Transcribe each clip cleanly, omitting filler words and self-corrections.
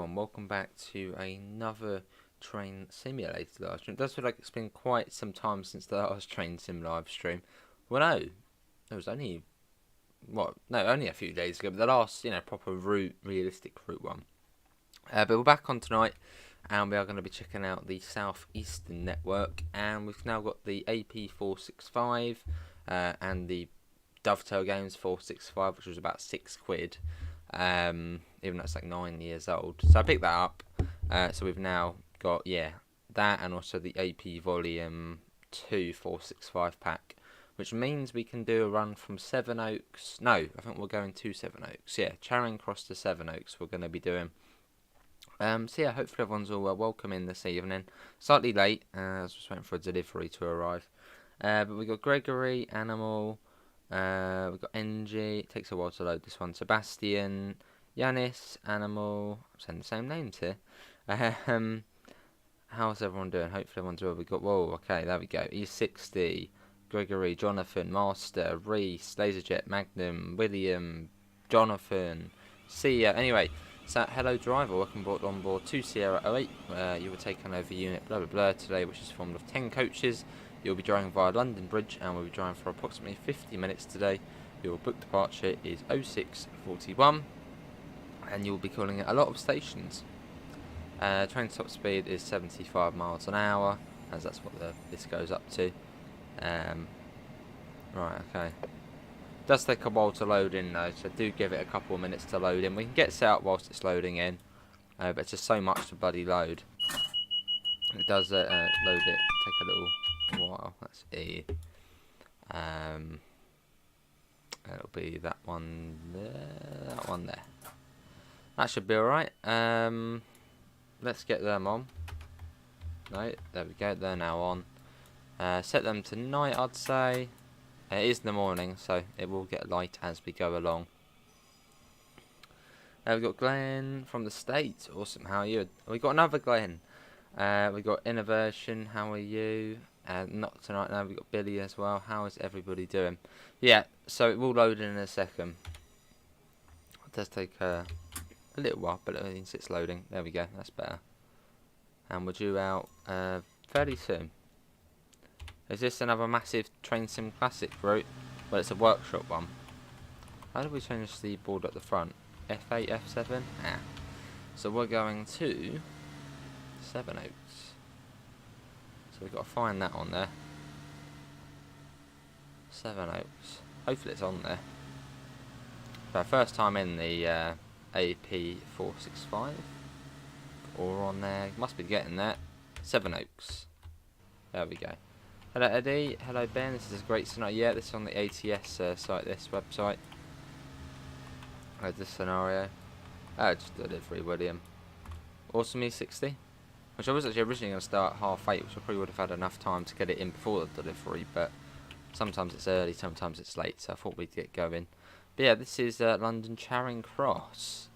everyone, welcome back to another train simulator live stream. It does feel like it's been quite some time since the last train sim live stream. Well, no, it was only, only a few days ago, but the last, proper realistic route one. But we're back on tonight, and we are going to be checking out the Southeastern network, and we've now got the AP465 and the Dovetail Games 465, which was about £6. Even though it's like 9 years old. So I picked that up. So we've now got, that and also the AP Volume 2 465 pack, which means we can do a run from Sevenoaks. No, I think we're going to Sevenoaks. Yeah, Charing Cross to Sevenoaks we're going to be doing. So yeah, hopefully everyone's all welcome in this evening. Slightly late, I was just waiting for a delivery to arrive. But we've got Gregory, Animal, we've got NG, it takes a while to load this one, Sebastian, Yanis, Animal, I'm saying the same names here. How's everyone doing? Hopefully everyone's well. We've got, okay, there we go. E60, Gregory, Jonathan, Master, Reese, Laserjet, Magnum, William, Jonathan, Sia. Anyway, so hello driver, welcome on board to Sierra 08. You were taken over unit blah blah blah today, which is formed of 10 coaches. You'll be driving via London Bridge and we'll be driving for approximately 50 minutes today. Your book departure is 0641 and you'll be calling at a lot of stations. Train top speed is 75 miles an hour, as that's what this goes up to. Right, okay. Does take a while to load in though, so do give it a couple of minutes to load in. We can get set up whilst it's loading in, but it's just so much to bloody load. It does load it, take a little while. That's E. It'll be that one there, that one there. That should be alright. Let's get them on. No, there we go, they're now on. Set them to night, I'd say. It is in the morning, so it will get light as we go along. We've got Glenn from the States. Awesome, how are you? We've got another Glenn. We've got Innovation, how are you? Not tonight now, we've got Billy as well. How is everybody doing? Yeah, so it will load in a second. It does take a little while, but it means it's loading. There we go, that's better. And we're due out fairly soon. Is this another massive Train Sim Classic route? Well, it's a workshop one. How do we change the board at the front? F8, F7? Ah. So we're going to Sevenoaks. So we've got to find that on there. Sevenoaks. Hopefully it's on there. So first time in the AP465. Or on there. Must be getting that. Sevenoaks. There we go. Hello Eddie, hello Ben, this is a great scenario. Yeah, this is on the ATS site, this website. There's this scenario. Oh, just delivery, William. Awesome E60. Which I was actually originally going to start at 8:30, which I probably would have had enough time to get it in before the delivery, but sometimes it's early, sometimes it's late, so I thought we'd get going. But yeah, this is London Charing Cross,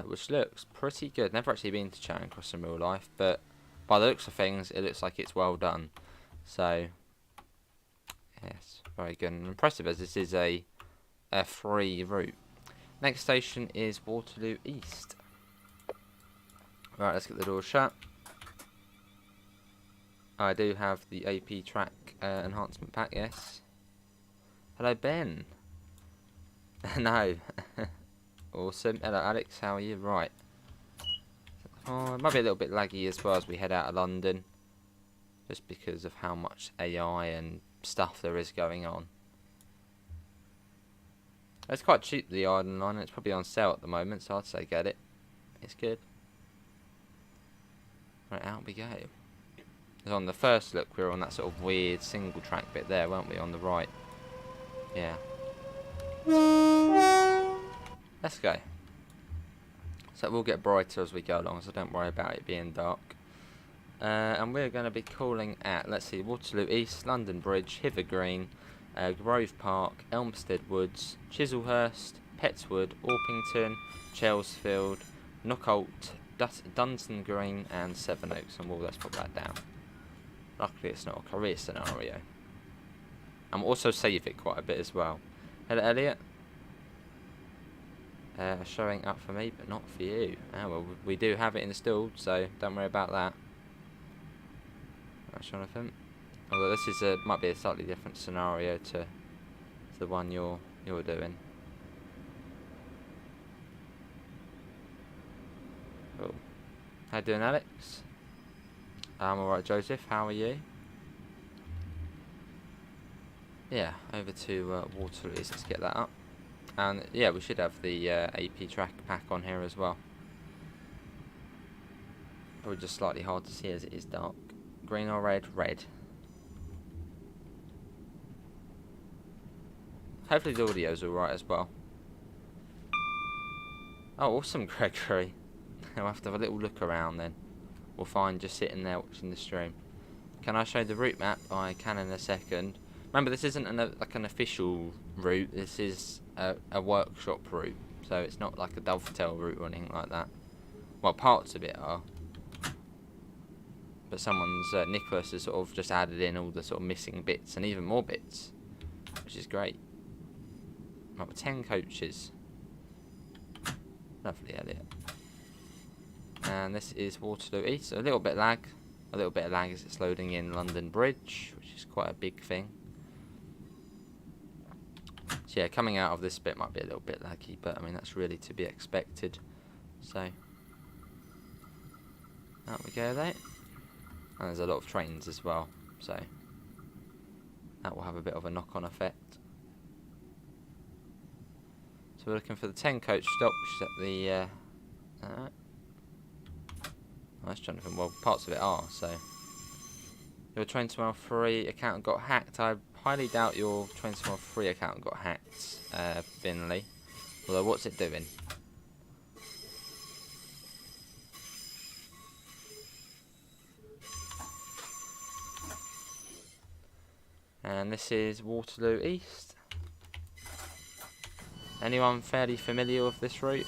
which looks pretty good. Never actually been to Charing Cross in real life, but by the looks of things, it looks like it's well done. So, yes, very good and impressive as this is a free route. Next station is Waterloo East. Right, let's get the door shut. I do have the AP track enhancement pack, yes. Hello, Ben. No. Awesome. Hello, Alex, how are you? Right. Oh, it might be a little bit laggy as well as we head out of London. Just because of how much AI and stuff there is going on. It's quite cheap, the Island Line, and it's probably on sale at the moment, so I'd say get it. It's good. Right, out we go. Because on the first look, we were on that sort of weird single track bit there, weren't we, on the right? Yeah. Let's go. So it will get brighter as we go along, so don't worry about it being dark. And we're going to be calling at, let's see, Waterloo East, London Bridge, Hither Green, Grove Park, Elmstead Woods, Chislehurst, Pettswood, Orpington, Chelsfield, Knockout, Dunstan Green and Sevenoaks. And let's put that down. Luckily it's not a career scenario. And we'll also save it quite a bit as well. Hello Elliot. are showing up for me, but not for you. Ah, well, we do have it installed, so don't worry about that. That's Jonathan. Although this is might be a slightly different scenario to the one you're doing. Cool. How you doing, Alex? I'm alright, Joseph. How are you? Yeah, over to Waterloo. Let's get that up. And yeah, we should have the AP track pack on here as well. Probably just slightly hard to see as it is dark. Green or red? Red. Hopefully the audio's alright as well. Oh, awesome, Gregory. I'll have to have a little look around then. We'll find just sitting there watching the stream. Can I show the route map? I can in a second. Remember, this isn't like an official route. This is a workshop route, so it's not like a dovetail route or anything like that. Well, parts of it are, but someone's Nicholas has sort of just added in all the sort of missing bits and even more bits, which is great. Right, 10 coaches. Lovely, Elliot. And this is Waterloo East. So a little bit of lag as it's loading in London Bridge, which is quite a big thing. So yeah, coming out of this bit might be a little bit laggy, but I mean that's really to be expected. So out we go there. And there's a lot of trains as well, so that will have a bit of a knock-on effect. So we're looking for the 10 coach stop, which is at the nice, Jonathan. Well, parts of it are, so. Your Train to Mile 3 account got hacked. I highly doubt your Train to Mile 3 account got hacked, Binley. Although, what's it doing? And this is Waterloo East. Anyone fairly familiar with this route?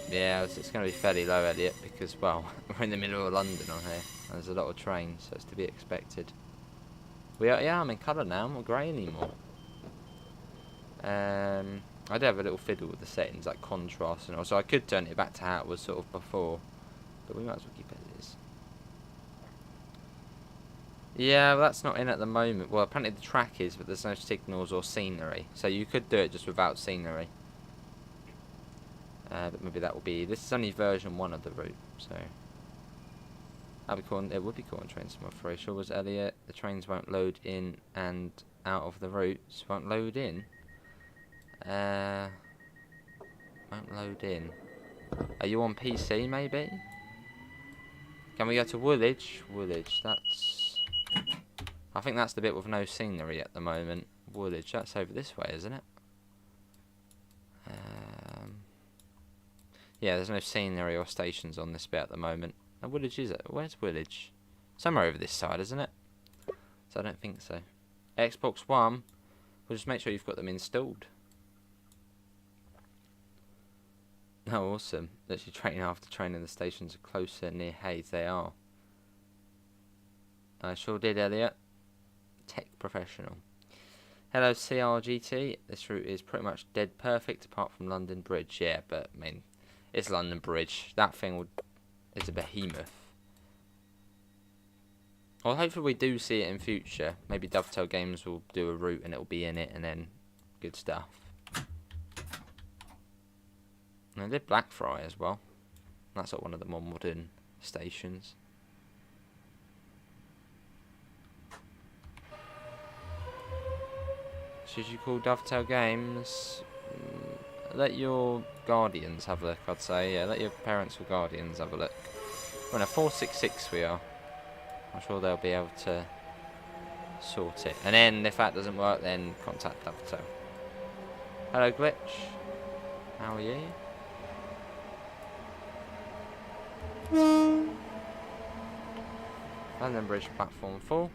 Yeah, it's going to be fairly low, Elliot, because, well, we're in the middle of London on here. And there's a lot of trains, so it's to be expected. Yeah, I'm in colour now. I'm not grey anymore. I do have a little fiddle with the settings, like contrast and all, so I could turn it back to how it was sort of before. But we might as well keep it as is. Yeah, well, that's not in at the moment. Well, apparently the track is, but there's no signals or scenery. So you could do it just without scenery. But maybe that will be... This is only version 1 of the route, so... That'd be cool. It would be cool on Trains to Mile 3. Sure was, Elliot. The trains won't load in and out of the routes. Won't load in. Won't load in. Are you on PC, maybe? Can we go to Woolwich? Woolwich, that's... I think that's the bit with no scenery at the moment. Woolwich, that's over this way, isn't it? Yeah, there's no scenery or stations on this bit at the moment. And Woolwich is it? Where's Woolwich? Somewhere over this side, isn't it? So I don't think so. Xbox One, we'll just make sure you've got them installed. Oh, awesome. Literally train after train and the stations are closer near Hayes. They are. I sure did, Elliot. Tech professional. Hello, CRGT. This route is pretty much dead perfect apart from London Bridge. Yeah, but, I mean, it's London Bridge. That thing is a behemoth. Well, hopefully we do see it in future. Maybe Dovetail Games will do a route and it'll be in it and then good stuff. And they did Blackfriars as well. That's at one of the more modern stations. Should you call Dovetail Games? Let your guardians have a look, I'd say. Yeah, let your parents or guardians have a look. We're in a 466 we are. I'm sure they'll be able to sort it. And then, if that doesn't work, then contact Dovetail. Hello, Glitch. How are you? London Bridge platform 4.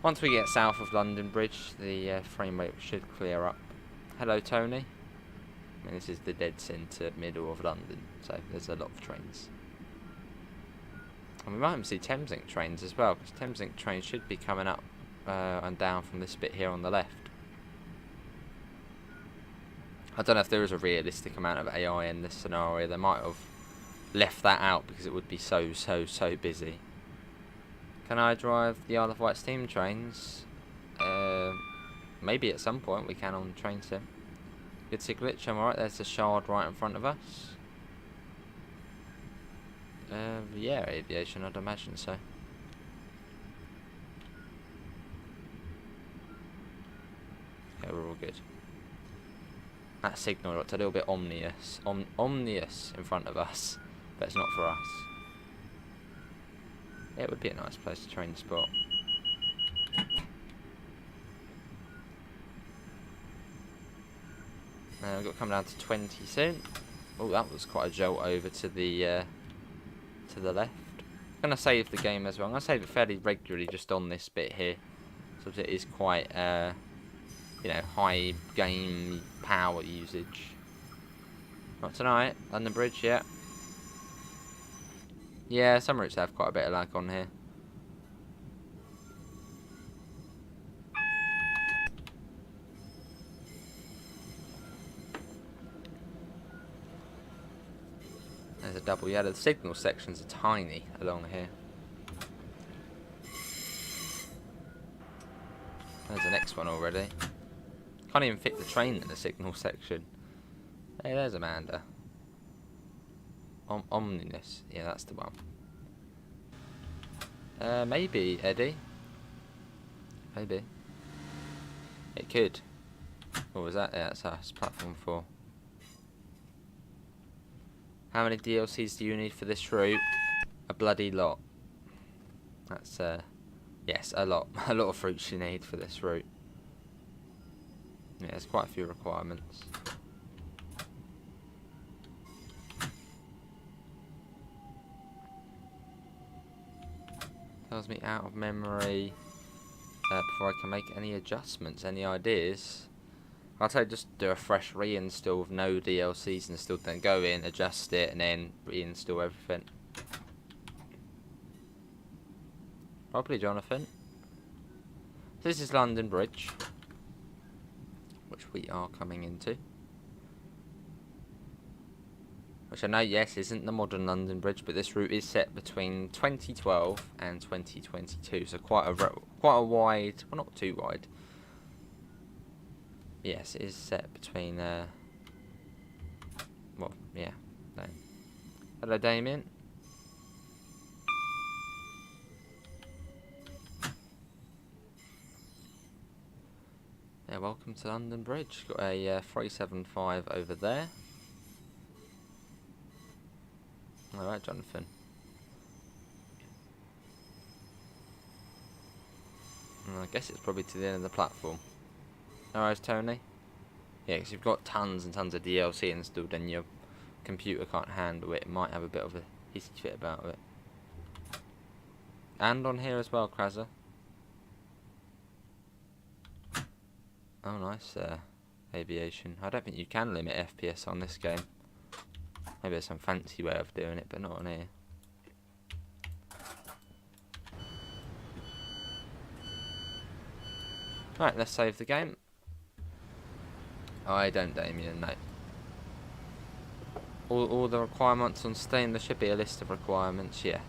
Once we get south of London Bridge, the frame rate should clear up. Hello, Tony. I mean, this is the dead centre middle of London, so there's a lot of trains. And we might even see Thameslink trains as well, because Thameslink trains should be coming up and down from this bit here on the left. I don't know if there is a realistic amount of AI in this scenario. They might have left that out because it would be so busy. Can I drive the Isle of Wight steam trains? Maybe at some point we can on Train Sim. Good to glitch, I'm alright. There's a shard right in front of us. Yeah, aviation, I'd imagine so. Yeah, we're all good. That signal looked a little bit ominous in front of us, but it's not for us. Yeah, it would be a nice place to train spot. We've got to come down to 20 soon. Oh, that was quite a jolt over to the left. I'm going to save the game as well. I'm going to save it fairly regularly just on this bit here. So it is quite, you know, high game power usage. Not tonight. London Bridge, yeah. Yeah, some routes have quite a bit of lag on here. There's a double. Yeah, the signal sections are tiny along here. There's the next one already. Can't even fit the train in the signal section. Hey, there's Amanda. Omniness. Yeah, that's the one. Maybe, Eddie. Maybe. It could. What was that? Yeah, that's us. Platform 4. How many DLCs do you need for this route? A bloody lot. That's, yes, a lot. A lot of fruits you need for this route. Yeah, there's quite a few requirements. Tells me out of memory before I can make any adjustments. Any ideas? I'd say just do a fresh reinstall with no DLCs installed, then go in, adjust it, and then reinstall everything. Probably Jonathan. This is London Bridge, which we are coming into. Which I know, yes, isn't the modern London Bridge, but this route is set between 2012 and 2022, so quite a wide, well, not too wide. Yes, it is set between, well, yeah. No. Hello, Damien. Yeah, welcome to London Bridge. Got a 375 over there. Alright, Jonathan. I guess it's probably to the end of the platform. Alright, Tony. Yeah, because you've got tons and tons of DLC installed and your computer can't handle it. It might have a bit of a hissy fit about it. And on here as well, Krazer. Oh, nice. Aviation. I don't think you can limit FPS on this game. Maybe there's some fancy way of doing it, but not on here. Right, let's save the game. I don't, Damien, no. All the requirements on staying, there should be a list of requirements, yes.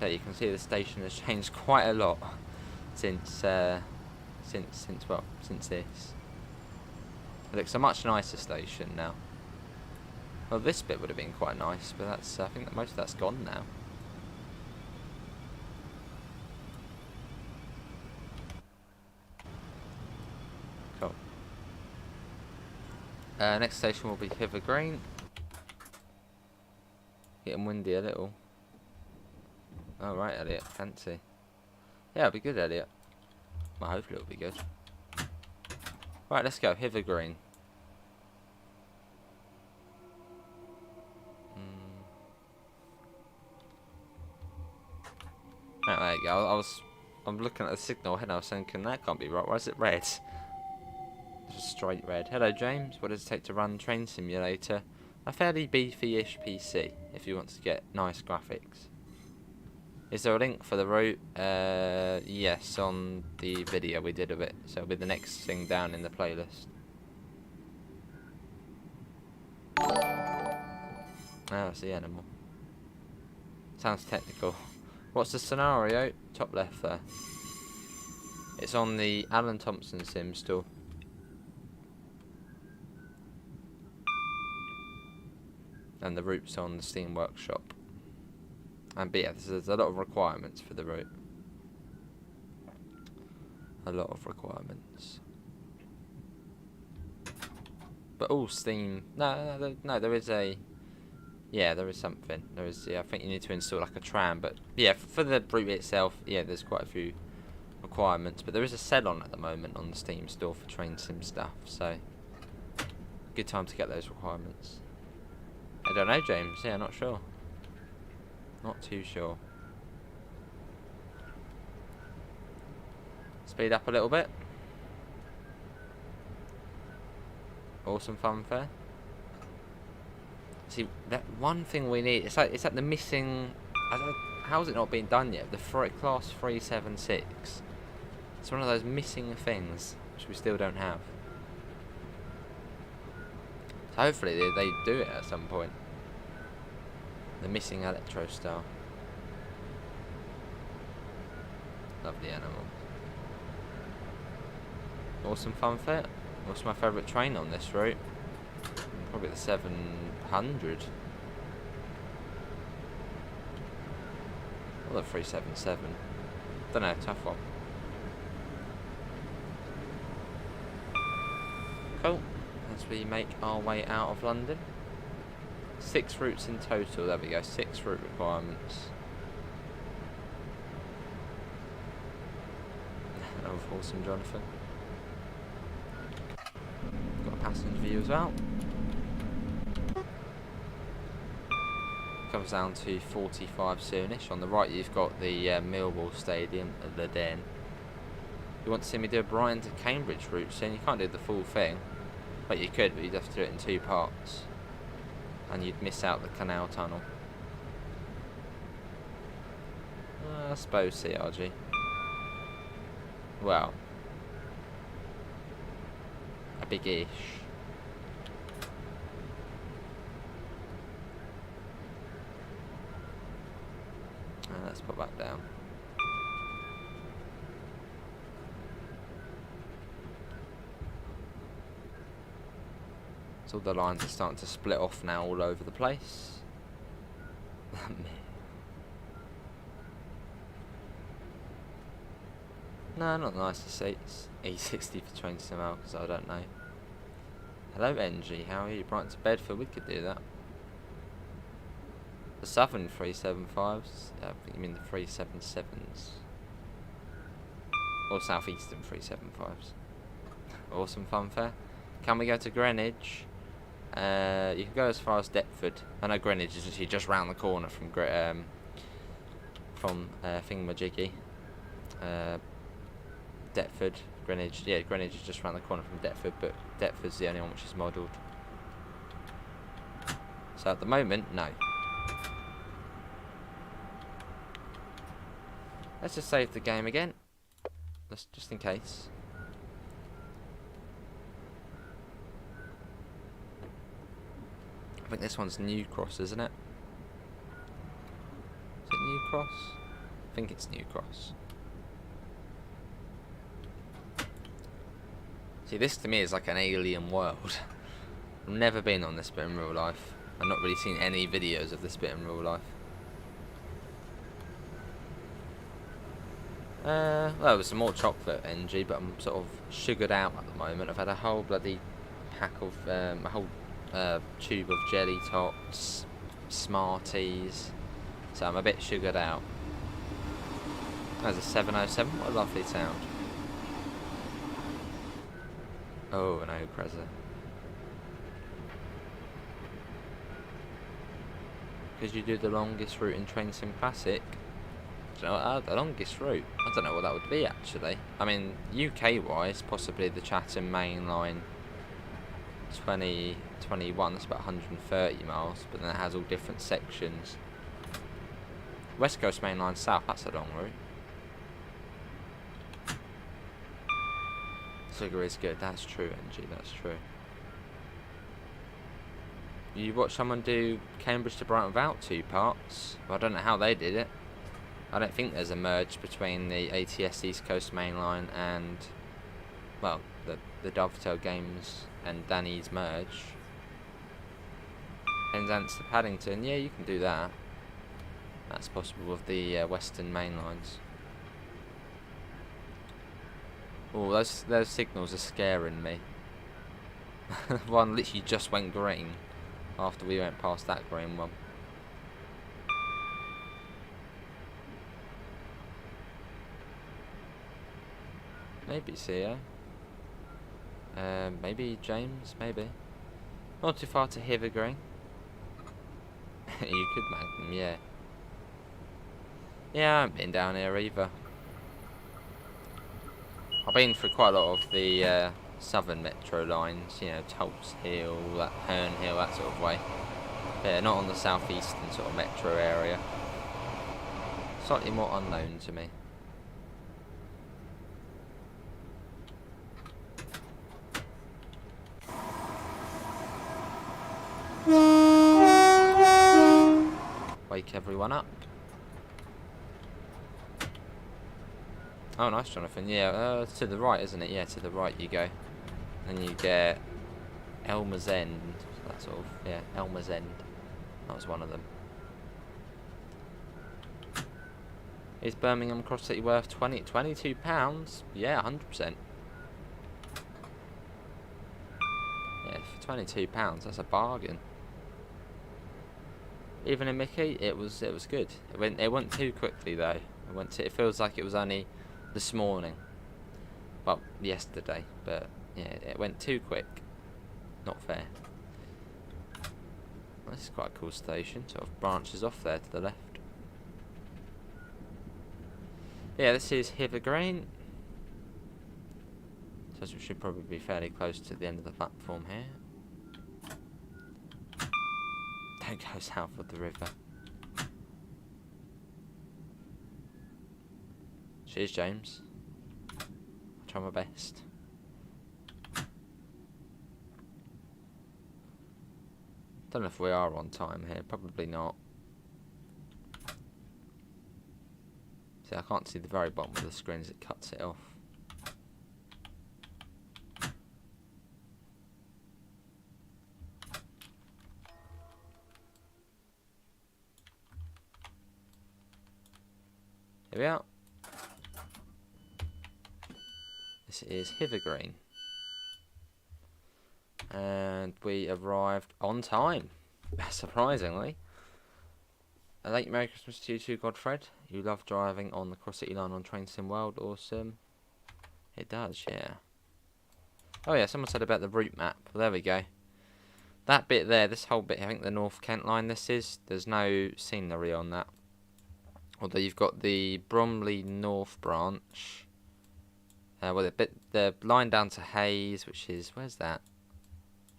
There you can see the station has changed quite a lot since this. It looks a much nicer station now. Well, this bit would have been quite nice, but that's I think that most of that's gone now. Cool. Next station will be Hither Green. Getting windy a little. Oh, right, Elliot. Fancy. Yeah, it'll be good, Elliot. Well, hopefully it'll be good. Right, let's go. Hither Green. Right, there you go. I'm looking at the signal and I was thinking that can't be right. Why is it red? It's just straight red. Hello, James. What does it take to run Train Simulator? A fairly beefy-ish PC if you want to get nice graphics. Is there a link for the route? Yes, on the video we did of it. So it'll be the next thing down in the playlist. Oh, it's the animal. Sounds technical. What's the scenario? Top left there. It's on the Alan Thompson sim store. And the route's on the Steam Workshop. And but yeah, there's a lot of requirements for the route. A lot of requirements. But all Steam... No, there is a... Yeah, there is something. There is. Yeah, I think you need to install like a tram. But yeah, for the route itself, yeah, there's quite a few requirements. But there is a sell on at the moment on the Steam store for train sim stuff. So, good time to get those requirements. I don't know, James. Yeah, not sure. Not too sure. Speed up a little bit. Awesome funfair. See, that one thing we need, it's like the missing, how has it not been done yet? The class 376. It's one of those missing things which we still don't have. So hopefully they do it at some point. The missing electro star. Lovely animal. Awesome funfair. What's my favourite train on this route? Probably the 700. Or the 377. Don't know, tough one. Cool. As we make our way out of London. 6 routes in total, there we go, 6 route requirements. Of Awesome Jonathan. Got a passenger view as well. Comes down to 45 soonish. On the right you've got the Millwall Stadium at the Den. You want to see me do a Brighton to Cambridge route soon? You can't do the full thing. But you could, but you'd have to do it in 2 parts. And you'd miss out the canal tunnel. I suppose CRG. Well, a big-ish. Let's put that down. So the lines are starting to split off now all over the place. No, not nice to see. It's E60 for 20 ml because I don't know. Hello NG, how are you? Brighton to Bedford, we could do that. The Southern 375s, I think you mean the 377s. Or Southeastern 375s. Awesome funfair. Can we go to Greenwich? You can go as far as Deptford. I know Greenwich is actually just round the corner from Thingamajiggy. Deptford, Greenwich. Yeah, Greenwich is just round the corner from Deptford, but Deptford's the only one which is modelled. So at the moment, no. Let's just save the game again. Just in case. I think this one's New Cross, isn't it? Is it New Cross? I think it's New Cross. See, this to me is like an alien world. I've never been on this bit in real life. I've not really seen any videos of this bit in real life. Well, there's some more chocolate NG, but I'm sort of sugared out at the moment. I've had a whole bloody pack of, a whole tube of jelly tots, Smarties, so I'm a bit sugared out. There's a 707, what a lovely sound. Oh, an Opreza. Because you do the longest route in Train Sim Classic. Do you know, the longest route? I don't know what that would be actually. I mean, UK wise, possibly the Chatham Main Line 2021, that's about 130 miles, but then it has all different sections. West Coast Main Line south, that's a long route. Sugar is good, that's true, NG, that's true. You watch someone do Cambridge to Brighton without 2 parts? Well, I don't know how they did it. I don't think there's a merge between the ATS East Coast Main Line and, well, the Dovetail Games and Danny's merge. Penzance to Paddington, yeah, you can do that. That's possible with the Western Main Lines. Oh, those signals are scaring me. One literally just went green after we went past that green one. Maybe CEO. Maybe James, maybe. Not too far to Hither Green. You could Magnum, yeah. Yeah, I haven't been down here either. I've been through quite a lot of the southern metro lines, you know, Tulse Hill, Herne Hill, that sort of way. Yeah, not on the southeastern sort of metro area. Slightly more unknown to me. Wake everyone up. Oh, nice, Jonathan. Yeah, it's to the right, isn't it? Yeah, to the right you go. And you get Elmer's End. That sort of, yeah, Elmer's End. That was one of them. Is Birmingham Cross City worth £22? Yeah, 100%. Yeah, for £22, that's a bargain. Even in Mickey, it was good. It went too quickly though. It feels like it was only this morning. Well, yesterday, but yeah, it went too quick. Not fair. This is quite a cool station. Sort of branches off there to the left. Yeah, this is Hither Green. So we should probably be fairly close to the end of the platform here. Don't go south of the river. Cheers, James. I'll try my best. Don't know if we are on time here. Probably not. See, I can't see the very bottom of the screen as it cuts it off. Here we are. This is Hither Green. And we arrived on time, surprisingly. A late Merry Christmas to you too, Godfred. You love driving on the Cross City line on Train Sim World. Awesome. It does, yeah. Oh yeah, someone said about the route map. Well, there we go. That bit there, this whole bit, I think the North Kent line this is, there's no scenery on that. Although you've got the Bromley North branch. Well, the line down to Hayes, which is, where's that?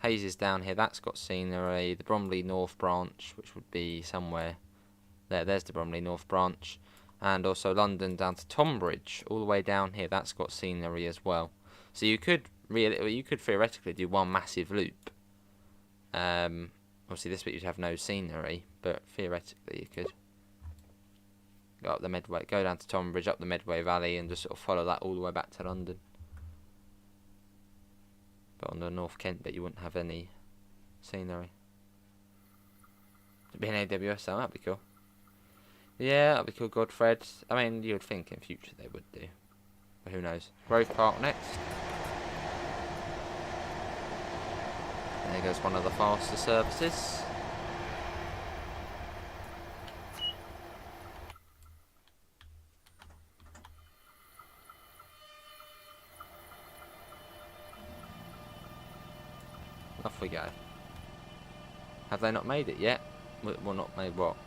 Hayes is down here, that's got scenery. The Bromley North branch, which would be somewhere there, there's the Bromley North branch. And also London down to Tonbridge, all the way down here, that's got scenery as well. So you could theoretically do one massive loop. Obviously this bit you'd have no scenery, but theoretically you could. Go up the Medway, go down to Tonbridge, up the Medway Valley, and just sort of follow that all the way back to London. But on the North Kent bit, you wouldn't have any scenery. It'd be an AWS, so that'd be cool. Yeah, that'd be cool, Godfred. I mean, you would think in future they would do. But who knows. Grove Park next. There goes one of the faster services. Off we go. Have they not made it yet? Well, not made what?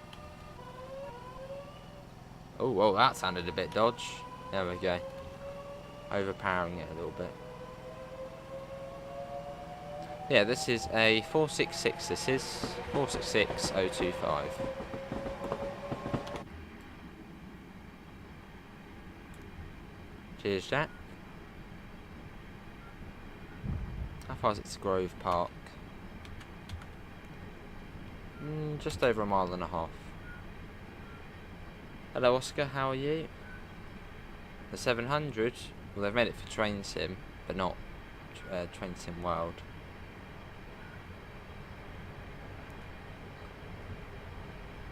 Oh, well, that sounded a bit dodge. There we go. Overpowering it a little bit. Yeah, this is a 466. This is 466025. Cheers, Jack. How far is it to Grove Park? Just over 1.5 miles. Hello, Oscar. How are you? The 700. Well, they've made it for Train Sim, but not Train Sim World.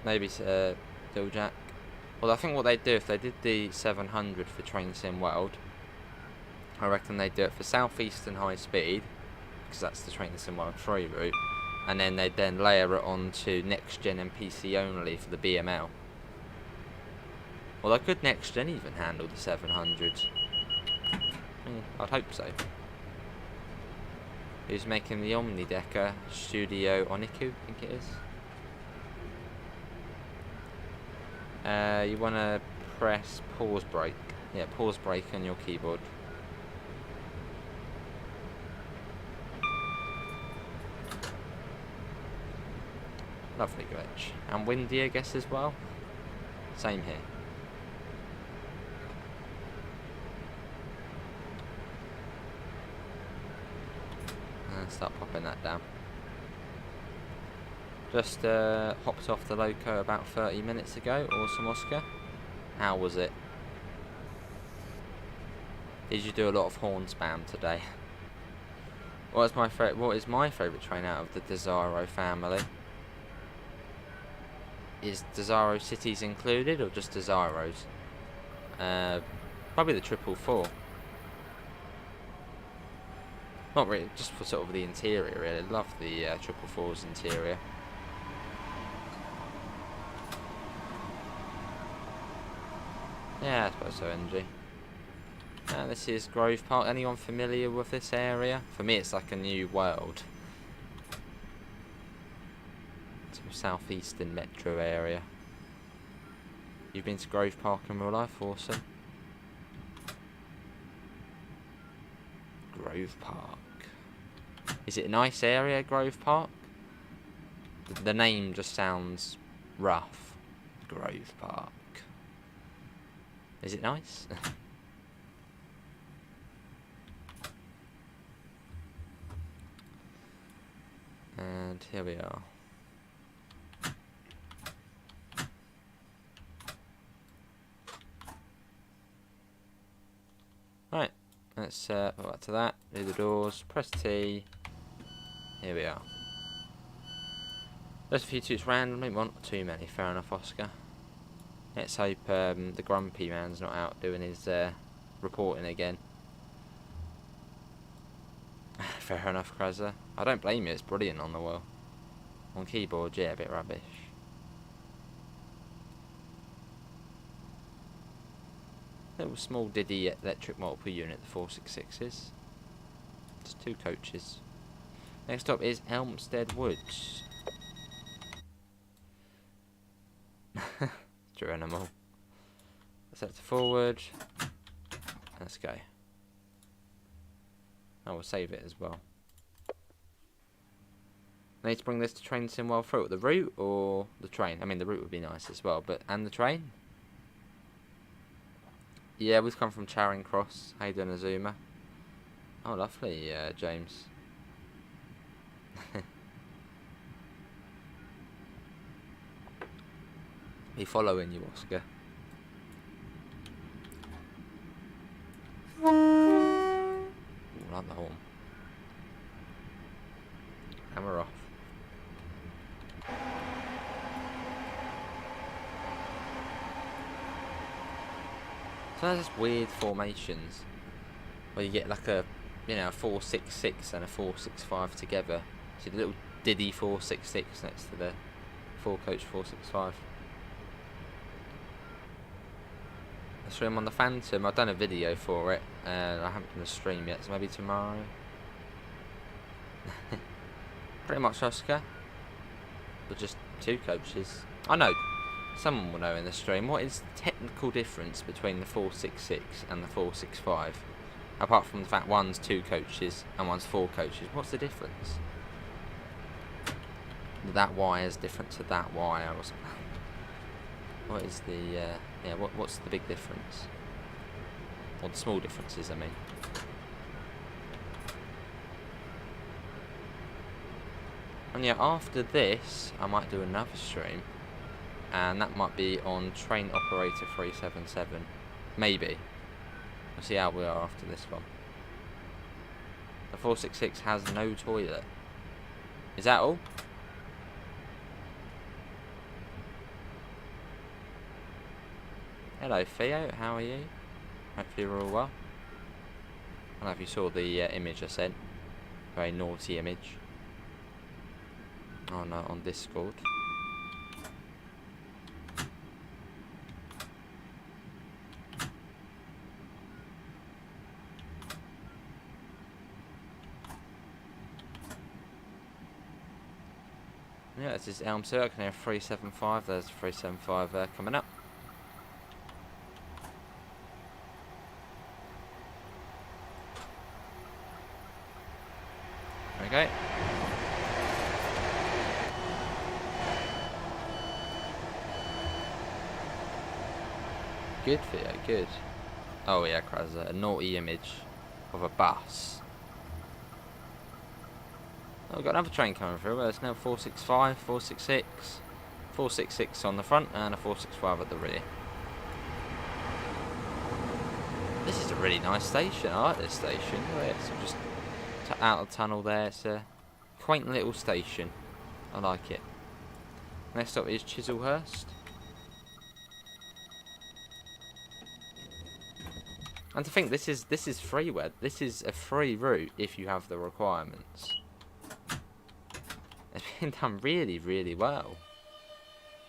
Maybe Jack. Well, I think what they'd do if they did the 700 for Train Sim World, I reckon they'd do it for Southeastern High Speed, because that's the Train Sim World 3 route, and then they'd then layer it onto Next Gen and PC only for the BML. Well, could Next Gen even handle the 700? I'd hope so. Who's making the Omnidecker? Studio Oniku, I think it is. You want to press pause break. Yeah, pause break on your keyboard. Lovely glitch. And windy, I guess, as well. Same here. And start popping that down. Just hopped off the loco about 30 minutes ago. Awesome, Oscar. How was it? Did you do a lot of horn spam today? What is my favourite train out of the Desaro family? Is Desaro Cities included or just Desaros? Probably the 444. Not really, just for sort of the interior. Really love the 444's interior. Yeah, I suppose so, NG. This is Grove Park. Anyone familiar with this area? For me, it's like a new world. It's a Southeastern metro area. You've been to Grove Park in real life? Awesome. Grove Park. Is it a nice area, Grove Park? The name just sounds rough. Grove Park. Is it nice? And here we are. Right, let's go back to that. Do the doors. Press T. Here we are. Just a few toots randomly. One or too many. Fair enough, Oscar. Let's hope the grumpy man's not out doing his reporting again. Fair enough, Krezza. I don't blame you, it's brilliant on the wheel. On keyboard, yeah, a bit rubbish. Little small Diddy electric multiple unit, the 466s. Just 2 coaches. Next up is Elmstead Woods. Geronimo. Set to forward. Let's go. I will save it as well. I need to bring this to Train Sim World through. The route or the train? I mean, the route would be nice as well, but and the train? Yeah, we've come from Charing Cross. How you doing, Azuma? Oh, lovely, James. Be following you, Oscar. Ooh, like the horn. And we're off. So there's just weird formations where you get like a, you know, a 466 and a 465 together. See the little Diddy 466 next to the 4-coach 465. I stream on the Phantom. I've done a video for it, and I haven't done a stream yet, so maybe tomorrow. Pretty much, Oscar. But just 2 coaches. I know. Someone will know in the stream. What is the technical difference between the 466 and the 465? Apart from the fact one's 2 coaches and one's 4 coaches. What's the difference? That wire is different to that wire or something. What is the... yeah, what's the big difference? Or the small differences, I mean. And yeah, after this, I might do another stream. And that might be on Train Operator 377. Maybe. We'll see how we are after this one. The 466 has no toilet. Is that all? Hello Theo, how are you? Hopefully you're all well. I don't know if you saw the image I sent. Very naughty image. On Discord. Yeah, this is Elm Circle, near 375. There's 375 coming up. Okay. Good Theo, good. Oh yeah, there's a naughty image of a bus. Oh, we've got another train coming through. There's now 465, 466. 466 on the front and a 465 at the rear. This is a really nice station. I like this station. It's just out of the tunnel there. It's a quaint little station. I like it. Next up is Chislehurst. And to think this is freeware. This is a free route if you have the requirements. It's been done really, really well.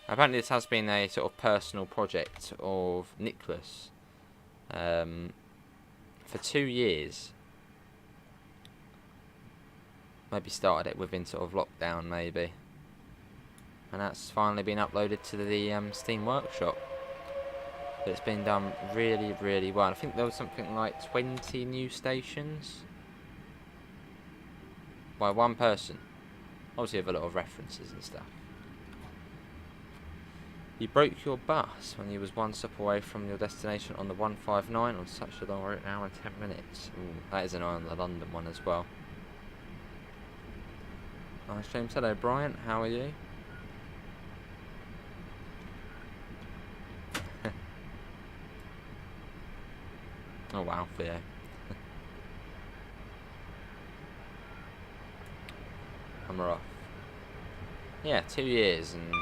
Apparently this has been a sort of personal project of Nicholas for 2 years. Maybe started it within sort of lockdown maybe. And that's finally been uploaded to the Steam Workshop. But it's been done really, really well. I think there was something like 20 new stations by one person. Obviously with a lot of references and stuff. You broke your bus when you was one stop away from your destination on the 159 on such a long route, an hour and 10 minutes. Ooh, that is an eye on the London one as well. Nice James. Hello Brian, how are you? Oh wow, Theo. I'm off. Yeah, 2 years and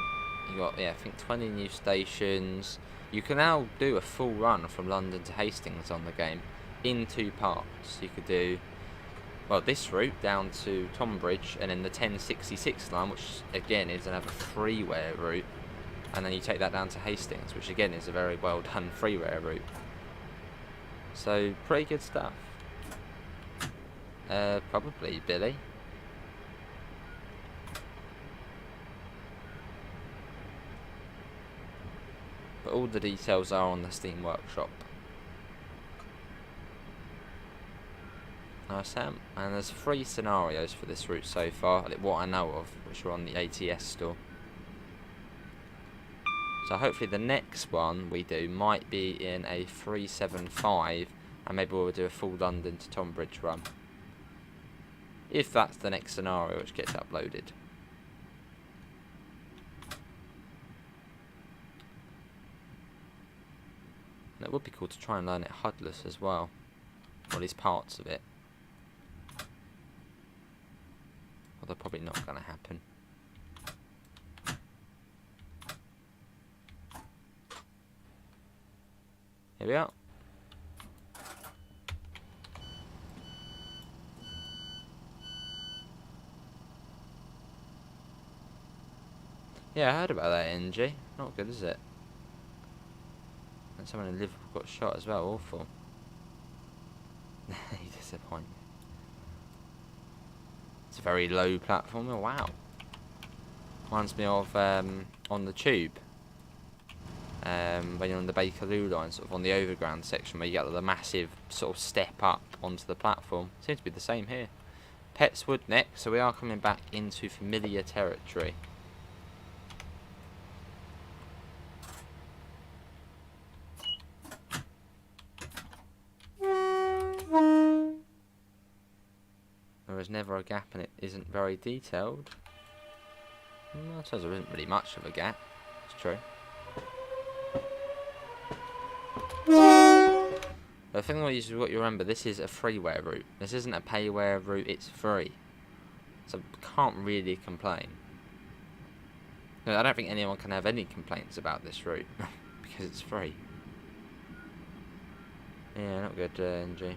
you got, yeah, I think 20 new stations. You can now do a full run from London to Hastings on the game in 2 parts. You could do, well, this route down to Tonbridge and then the 1066 line, which again is another freeware route. And then you take that down to Hastings, which again is a very well done freeware route. So, pretty good stuff. Probably Billy. But all the details are on the Steam Workshop. Nice, Sam. And there's 3 scenarios for this route so far, what I know of, which are on the ATS store. So hopefully the next one we do might be in a 375, and maybe we'll do a full London to Tonbridge run. If that's the next scenario which gets uploaded. And it would be cool to try and learn it HUDless as well. Or at least parts of it. Although probably not going to happen. Here we are. Yeah, I heard about that NG. Not good, is it? And someone in Liverpool got shot as well. Awful. You disappoint me. It's a very low platform. Oh, wow. Reminds me of on the tube. When you're on the Bakerloo line, sort of on the overground section, where you get the massive sort of step up onto the platform. Seems to be the same here. Petswood next, so we are coming back into familiar territory. was never a gap and it isn't very detailed. I suppose there isn't really much of a gap. It's true. The thing is, what you remember, this is a freeware route. This isn't a payware route, it's free. So can't really complain. I don't think anyone can have any complaints about this route because it's free. Yeah, not good, NG.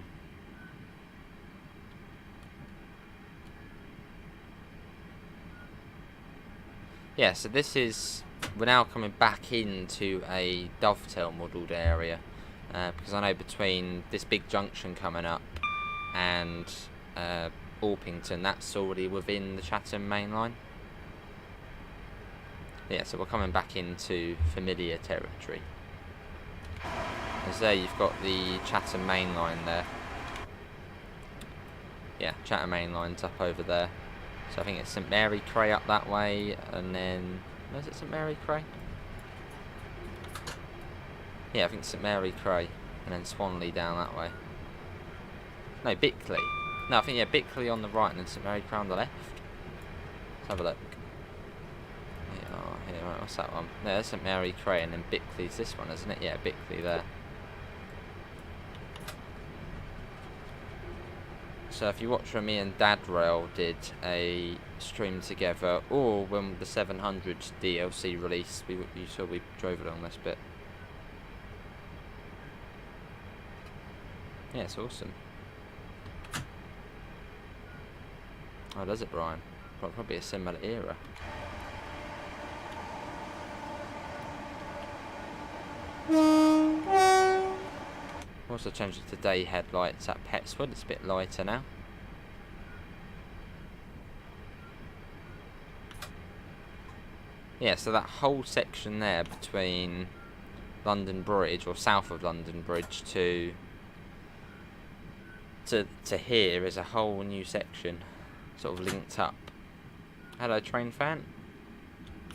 Yeah, so this is, we're now coming back into a dovetail modelled area, because I know between this big junction coming up and Orpington, that's already within the Chatham main line. Yeah, so we're coming back into familiar territory. As there you've got the Chatham main line there. Yeah, Chatham main line's up over there. So I think it's St Mary Cray up that way, and then, where's it, St Mary Cray? Yeah, I think St Mary Cray, and then Swanley down that way. No, Bickley. No, I think, yeah, Bickley on the right and then St Mary Cray on the left. Let's have a look. Here, right, what's that one? No, there's St Mary Cray, and then Bickley's this one, isn't it? Yeah, Bickley there. So if you watch when me and Dad Rail did a stream together, or when the 700 DLC released, you saw we drove it on this bit. Yeah, it's awesome. Oh, does it, Brian? Probably a similar era. Also changed it to day headlights at Petswood. It's a bit lighter now. Yeah, so that whole section there between London Bridge, or south of London Bridge, to here is a whole new section, sort of linked up. Hello, train fan.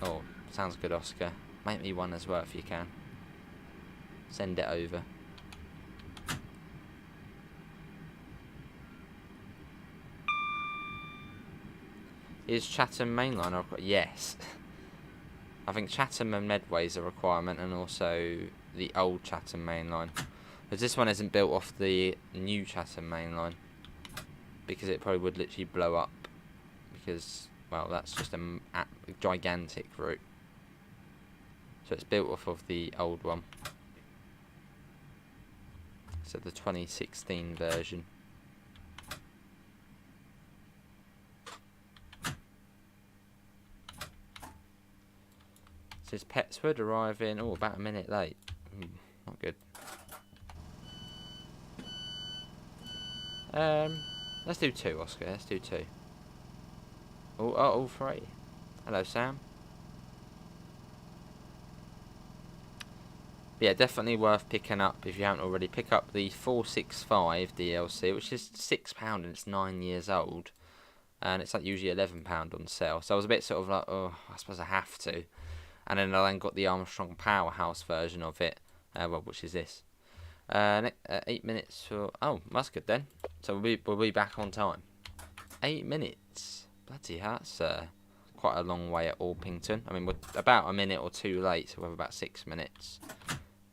Oh, sounds good, Oscar. Make me one as well if you can. Send it over. Is Chatham mainline a requirement? Yes. I think Chatham and Medway is a requirement, and also the old Chatham mainline. Because this one isn't built off the new Chatham mainline, because it probably would literally blow up. Because, well, that's just a gigantic route. So it's built off of the old one. So the 2016 version. Says Petswood arriving, oh, about a minute late. Not good. Let's do 2, Oscar. Let's do 2. Oh, all 3. Hello, Sam. But yeah, definitely worth picking up if you haven't already. Pick up the 465 DLC, which is £6 and it's 9 years old. And it's like usually £11 on sale. So I was a bit sort of like, oh, I suppose I have to. And then I got the Armstrong Powerhouse version of it, well, which is this. 8 minutes for... Oh, that's good then. So we'll be back on time. 8 minutes. Bloody hell, that's quite a long way at Orpington. I mean, we're about a minute or 2 late, so we're about 6 minutes.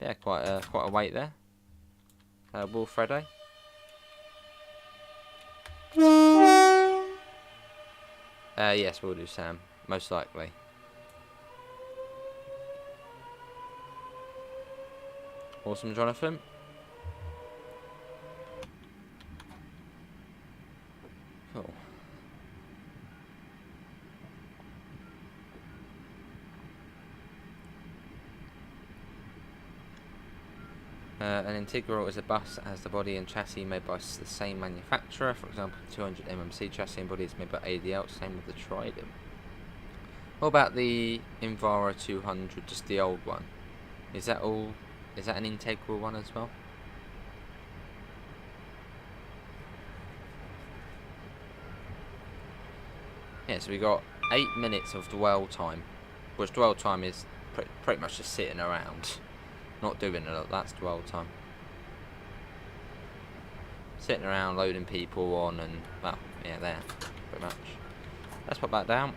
Yeah, quite a wait there. Wilfredo. Yes, we'll do Sam, most likely. Awesome, Jonathan. Cool. An integral is a bus that has the body and chassis made by the same manufacturer. For example, 200 mmC chassis and body is made by ADL, same with the Trident. What about the Invara 200, just the old one? Is that all? Is that an integral one as well? Yeah, so we got 8 minutes of dwell time, which dwell time is pretty much just sitting around, not doing a lot. That's dwell time. Sitting around, loading people on, and well, Yeah, there, pretty much. Let's put that down.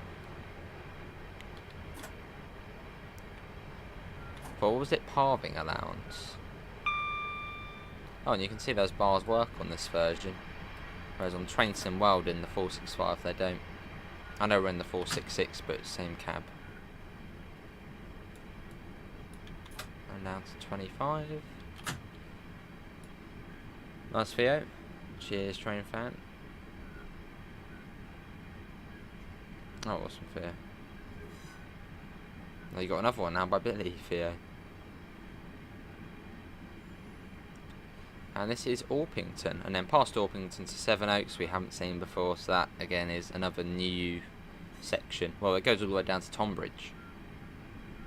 For what was it? Palving allowance. Oh, and you can see those bars work on this version. Whereas on Train Sim World in the 465 they don't. I know we're in the 466, but same cab. And down to 25. Nice Theo. Cheers, train fan. Oh, awesome, Theo. Well, you got another one now by Billy, Theo. And this is Orpington, and then past Orpington to Sevenoaks we haven't seen before, so that again is another new section. Well, it goes all the way down to Tonbridge,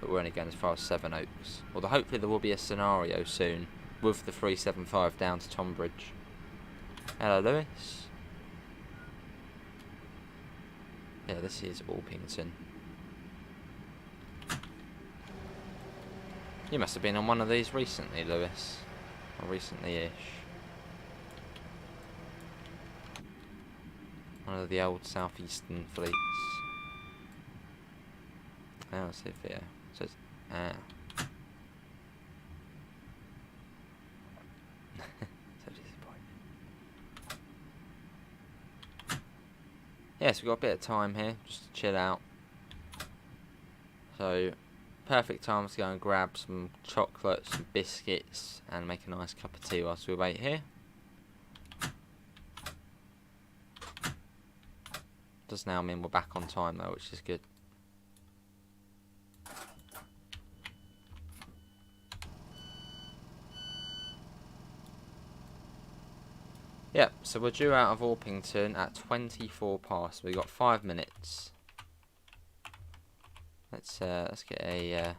but we're only going as far as Sevenoaks. Although hopefully there will be a scenario soon with the 375 down to Tonbridge. Hello, Lewis. Yeah, this is Orpington. You must have been on one of these recently, Lewis. Or recently-ish. One of the old Southeastern fleets. Oh, let's see if here. So it's so disappointing. Yes, we've got a bit of time here, just to chill out. So perfect time to go and grab some chocolate, some biscuits, and make a nice cup of tea whilst we wait here. Does now mean we're back on time though, which is good. Yep, so we're due out of Orpington at 24 past. We've got 5 minutes. Let's get a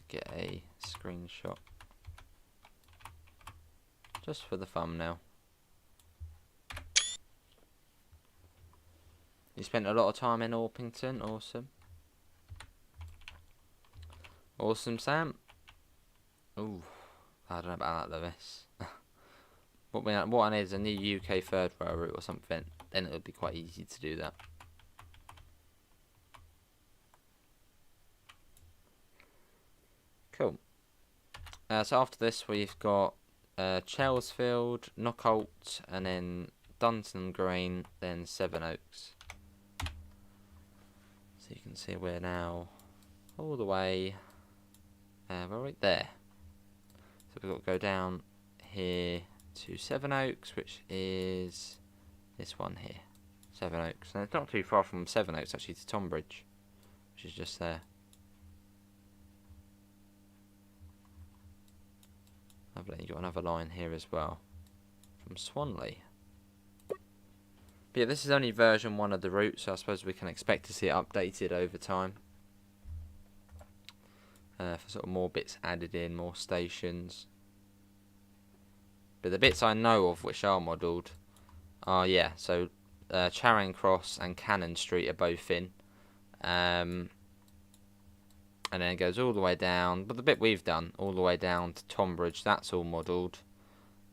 get a screenshot just for the thumbnail. You spent a lot of time in Orpington. Awesome. Awesome, Sam. Ooh, I don't know about that, Lewis. What I need is a new UK third rail route or something. Then it would be quite easy to do that. Cool. So after this we've got Chelsfield, Knockholt, and then Dunton Green, then Sevenoaks. So you can see we're now all the way we're right there. So we've got to go down here to Sevenoaks, which is this one here. Sevenoaks. And it's not too far from Sevenoaks actually to Tonbridge, which is just there. Lovely, you've got another line here as well from Swanley. But yeah, this is only version 1 of the route, so I suppose we can expect to see it updated over time. For sort of more bits added in, more stations. But the bits I know of which are modelled are, yeah, so Charing Cross and Cannon Street are both in. And then it goes all the way down, but the bit we've done, all the way down to Tonbridge, that's all modelled.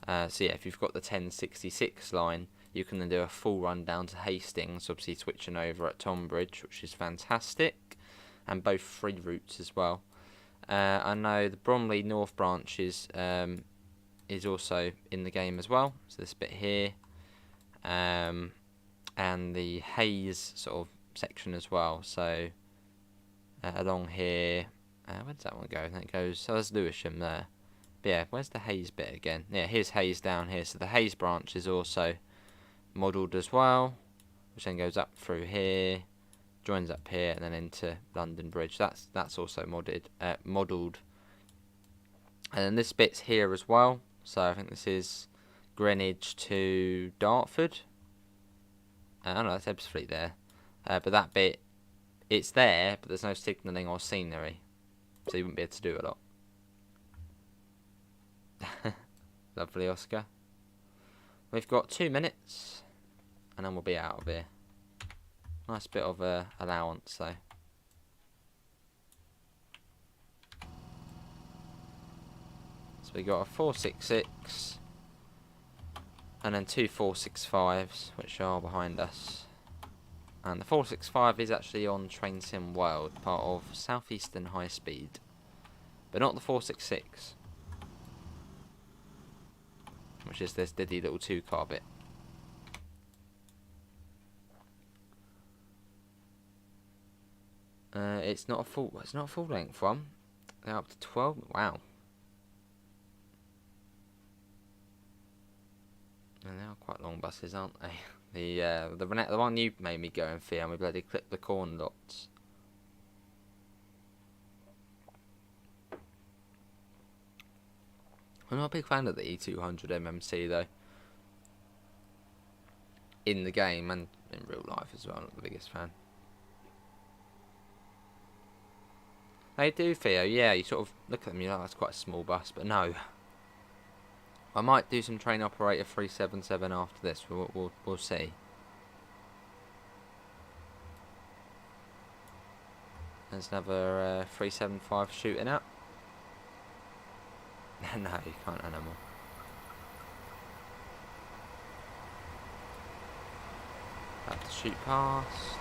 So yeah, if you've got the 1066 line, you can then do a full run down to Hastings, obviously switching over at Tonbridge, which is fantastic. And both free routes as well. I know the Bromley North branch is also in the game as well, so this bit here. And the Hayes sort of section as well, so along here, where does that one go? That goes, so there's Lewisham there. But yeah, where's the Hayes bit again? Yeah, here's Hayes down here, so the Hayes branch is also modelled as well, which then goes up through here, joins up here, and then into London Bridge. That's also modelled. And then this bit's here as well, so I think this is Greenwich to Dartford. I don't know, that's Ebbsfleet there. But that bit, it's there, but there's no signalling or scenery, so you wouldn't be able to do a lot. Lovely, Oscar. We've got 2 minutes, and then we'll be out of here. Nice bit of allowance, though. So we got a 466, And then two 465s, which are behind us. And the 465 is actually on Train Sim World, part of Southeastern High Speed. But not the 466. Which is this diddy little 2-car bit. It's not a full length one. They're up to 12. Wow. And they are quite long buses, aren't they? The one you made me go and feel, and we bloody clipped the corn lots. I'm not a big fan of the E200 MMC though. In the game and in real life as well, not the biggest fan. They do, Theo, yeah, you sort of look at them, you're like, that's quite a small bus, but no. I might do some train operator 377 after this, we'll see. There's another 375 shooting up. No, you can't animal. Have to shoot past.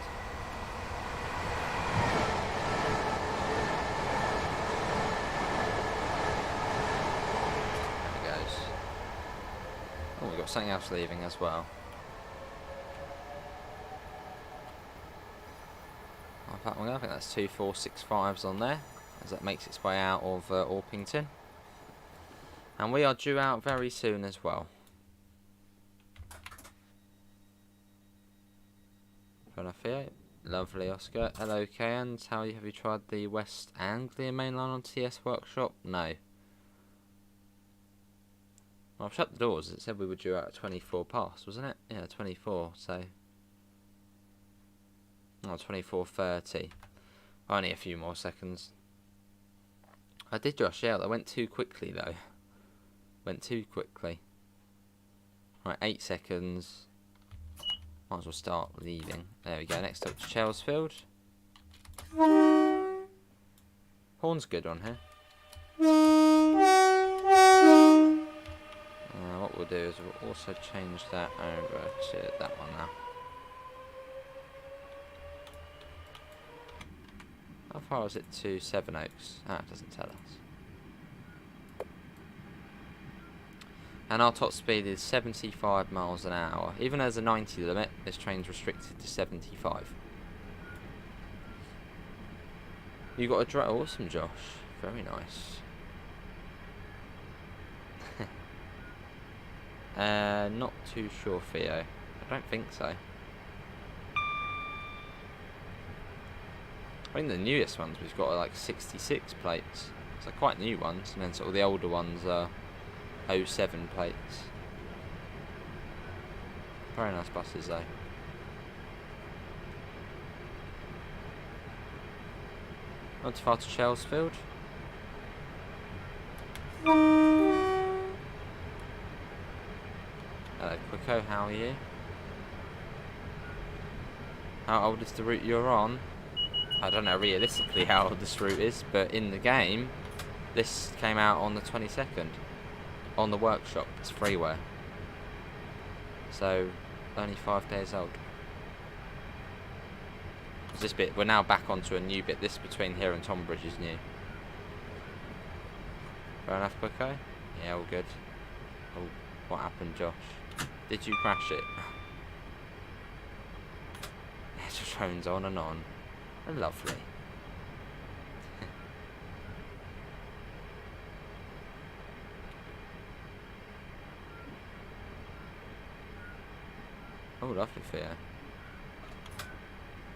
There it goes. Oh, we've got something else leaving as well. I think that's two 465s on there, as that makes its way out of Orpington. And we are due out very soon as well. Lovely, Oscar. Hello, Kayans. Have you tried the West Anglia main line on TS Workshop? No. Well, I've shut the doors. It said we were due out at 24 past, wasn't it? Yeah, 24, so... Oh, 24:30. Only a few more seconds. I did rush out. I went too quickly, though. Went too quickly. Right, 8 seconds. Might as well start leaving. There we go. Next up to Chelsfield. Horn's good on here. What we'll do is we'll also change that over to that one now. How far is it to Sevenoaks? Ah, it doesn't tell us. And our top speed is 75 miles an hour. Even though there's a 90 limit, this train's restricted to 75. You got a drive. Awesome, Josh. Very nice. Not too sure, Theo. I don't think so. I think the newest ones we've got are like 66 plates. So quite new ones, and then sort of the older ones are 07 plates. Very nice buses though. Not too far to Chelsfield. Hello, Quicko, how are you? How old is the route you're on? I don't know realistically how old this route is, but in the game, this came out on the 22nd. On the workshop, it's freeware. So, only 5 days old. This bit, we're now back onto a new bit. This between here and Tonbridge is new. Fair enough, Quicko? Yeah, all good. Oh, what happened, Josh? Did you crash it? It just drones on and on. Lovely. Oh, lovely Theo.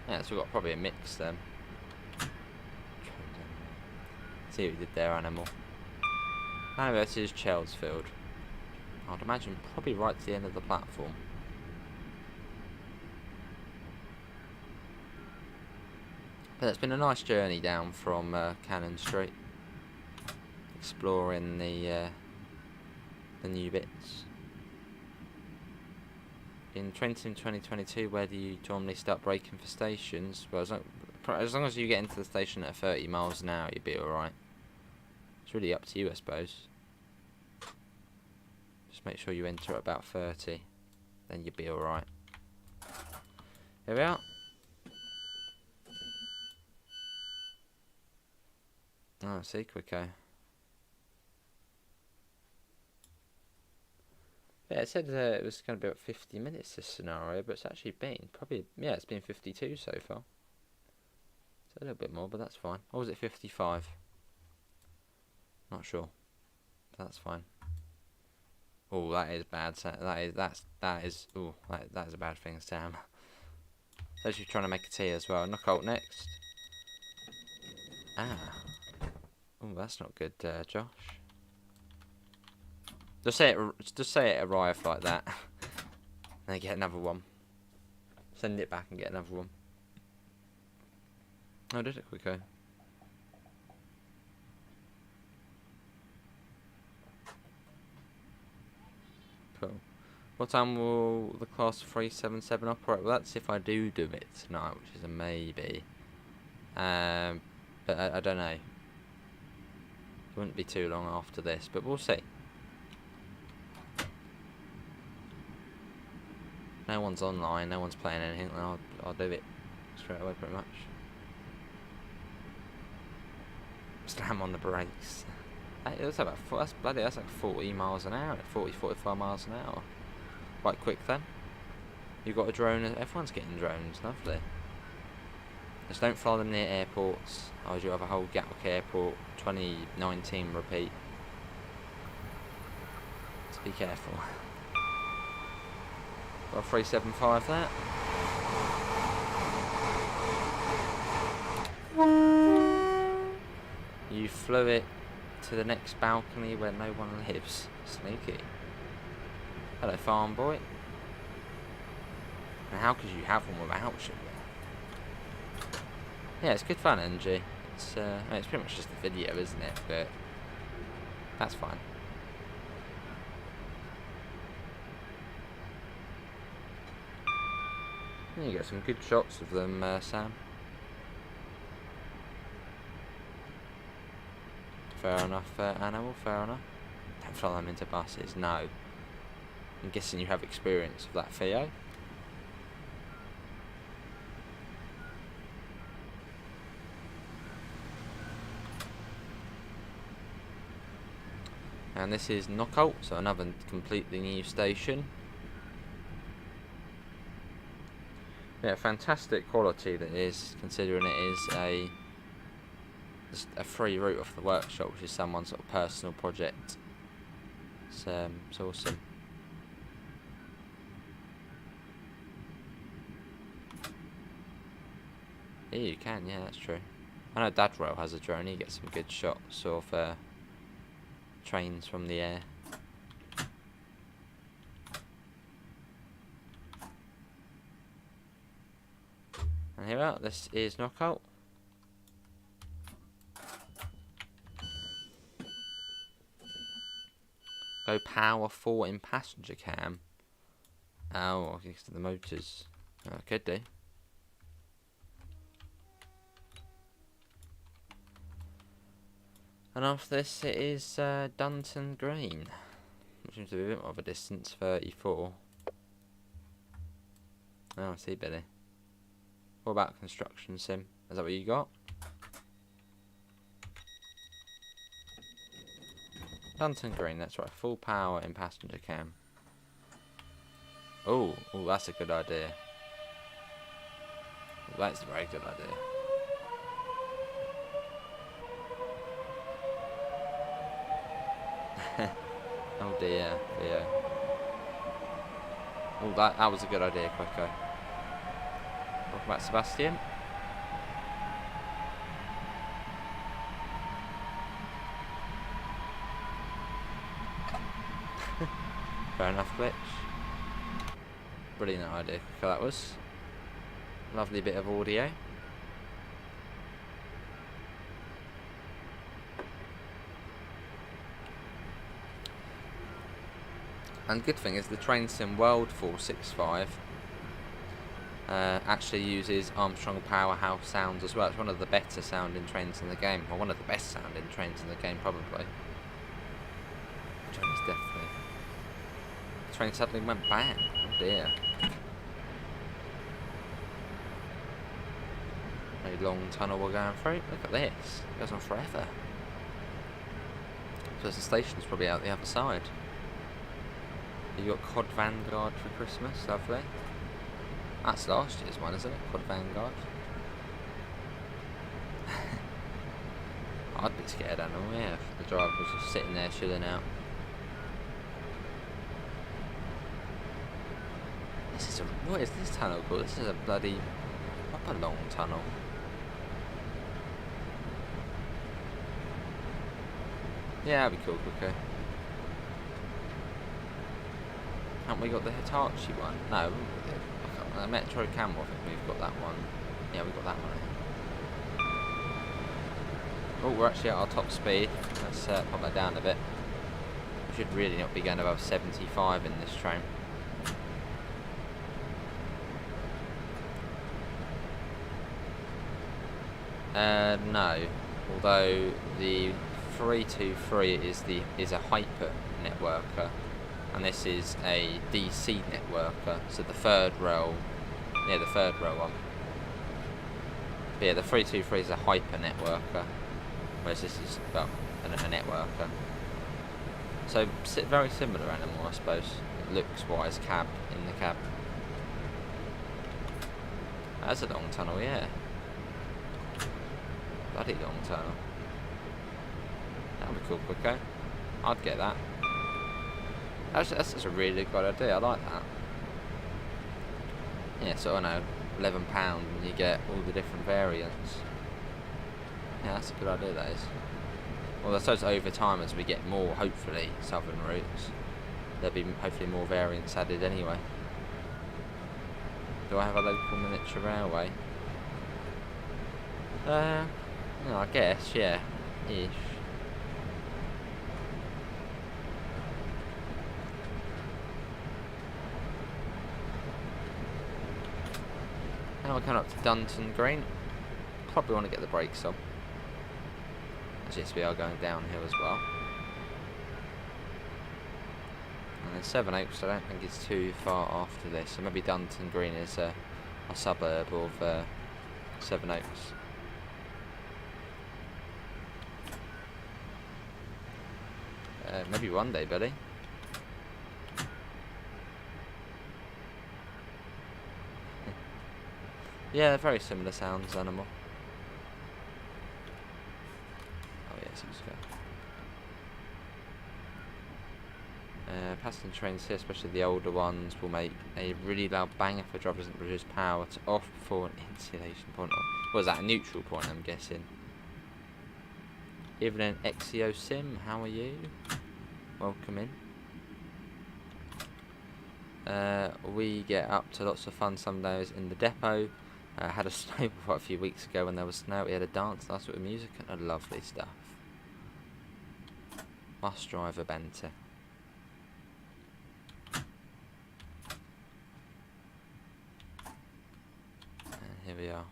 Yeah, so we've got probably a mix then. See what you did there, animal. Now this is Chelsfield. I'd imagine probably right to the end of the platform. But it's been a nice journey down from Cannon Street, exploring the new bits. In Train Sim 2022, where do you normally start braking for stations? Well, as long as you get into the station at 30 miles an hour, you'll be alright. It's really up to you, I suppose. Just Just make sure you enter at about 30. Then you'll be alright. Here we are. Oh, see, Quicko. Yeah, it said it was going to be about 50 minutes, this scenario, but it's actually been probably, yeah, it's been 52 so far. So a little bit more, but that's fine. Or was it 55? Not sure. That's fine. Oh, that is bad. That is a bad thing, Sam. Especially trying to make a tea as well. Knockout next. Ah. Oh, that's not good, Josh. Just say it arrived like that. Then get another one. Send it back and get another one. Oh, did it, Quicko? Cool. What time will the class 377 operate? Well, that's if I do it tonight, which is a maybe. But I don't know. It wouldn't be too long after this, but we'll see. No one's online, no one's playing anything, then I'll do it straight away pretty much. Slam on the brakes. That's like 40 miles an hour, 45 miles an hour. Quite quick then. You've got a drone, everyone's getting drones, lovely. Just don't fly them near airports, otherwise you'll have a whole Gatwick Airport 2019 repeat. So be careful. Got a 375 there. You flew it to the next balcony where no one lives. Sneaky. Hello, farm boy. And how could you have one without sugar? Yeah, it's good fun, NG. It's I mean, it's pretty much just a video, isn't it? But that's fine. You get some good shots of them, Sam. Fair enough, animal, fair enough. Don't fly them into buses, no. I'm guessing you have experience of that, Theo. And this is Knockout, so another completely new station. Yeah, fantastic quality that is, considering it is a free route off the workshop, which is someone's sort of personal project. It's awesome. Yeah, you can, yeah, that's true. I know Dad Rail has a drone, he gets some good shots of trains from the air. And here we are, this is Knockout. Go power 4 in passenger cam. Oh, I guess the motors. Oh, could do. And after this it is Dunton Green. Which seems to be a bit more of a distance, 34. Oh, I see, Billy. What about construction sim? Is that what you got? Dunton Green, that's right. Full power in passenger cam. Oh, that's a good idea. That's a very good idea. Oh dear, yeah. Oh, that was a good idea, Quicko. Talk about Sebastian. Fair enough, glitch. Brilliant idea, Quicko, that was. Lovely bit of audio. And the good thing is the Train Sim World 465 actually uses Armstrong Powerhouse sounds as well. It's one of the better sounding trains in the game, or one of the best sounding trains in the game probably. Which one is definitely. train suddenly went bang. Oh dear. A long tunnel we're going through. Look at this. It goes on forever. So the station's probably out the other side. You got Cod Vanguard for Christmas, lovely. That's last year's one, isn't it? Cod Vanguard. I'd be scared, I know, yeah, if the driver was just sitting there chilling out. What is this tunnel called? This is a bloody proper long tunnel. Yeah, that'd be cool, okay. Haven't we got the Hitachi one? No, the Metro Camel, I think we've got that one. Yeah, we've got that one. Oh, we're actually at our top speed. Let's pop that down a bit. We should really not be going above 75 in this train. No. Although the 323 is a hyper networker, and this is a DC networker. So the third rail, yeah, the third rail one. But yeah, the 323 is a hyper networker, whereas this is, well, a networker. So very similar animal, I suppose. Looks wise, cab in the cab. That's a long tunnel, yeah. Bloody long tunnel. That'd be cool, quicker. I'd get that. That's just a really good idea. I like that. Yeah, so I know, £11 and you get all the different variants. Yeah, that's a good idea, that is. Well, I suppose over time, as we get more, hopefully, southern routes, there'll be hopefully more variants added anyway. Do I have a local miniature railway? No, I guess, yeah, ish. Now we're coming up to Dunton Green. Probably want to get the brakes on. As yes, we are going downhill as well. And then Sevenoaks, I don't think it's too far after this. So maybe Dunton Green is a suburb of Sevenoaks. Maybe one day, buddy. Yeah, very similar sounds, animal. Oh yes, let's go. Passenger trains here, especially the older ones, will make a really loud bang if the driver doesn't produce power to off before an insulation point. What is that, a neutral point, I'm guessing? Evening Exio Sim, how are you? Welcome in. We get up to lots of fun some days in the depot. Had a snowball quite a few weeks ago when there was snow. We had a dance last week with music and a lovely stuff. Bus driver banter. And here we are.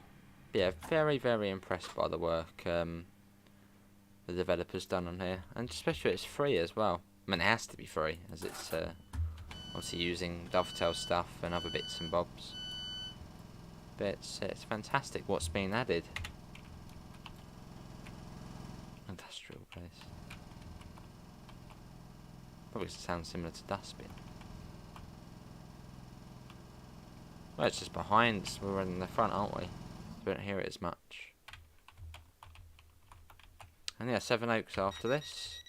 Yeah, very, very impressed by the work the developers done on here, and especially it's free as well. I mean, it has to be free as it's obviously using Dovetail stuff and other bits and bobs. But it's fantastic what's been added. Industrial place. Probably sounds similar to Dustbin. Well, it's just behind us. We're in the front, aren't we? We don't hear it as much. And yeah, Sevenoaks after this.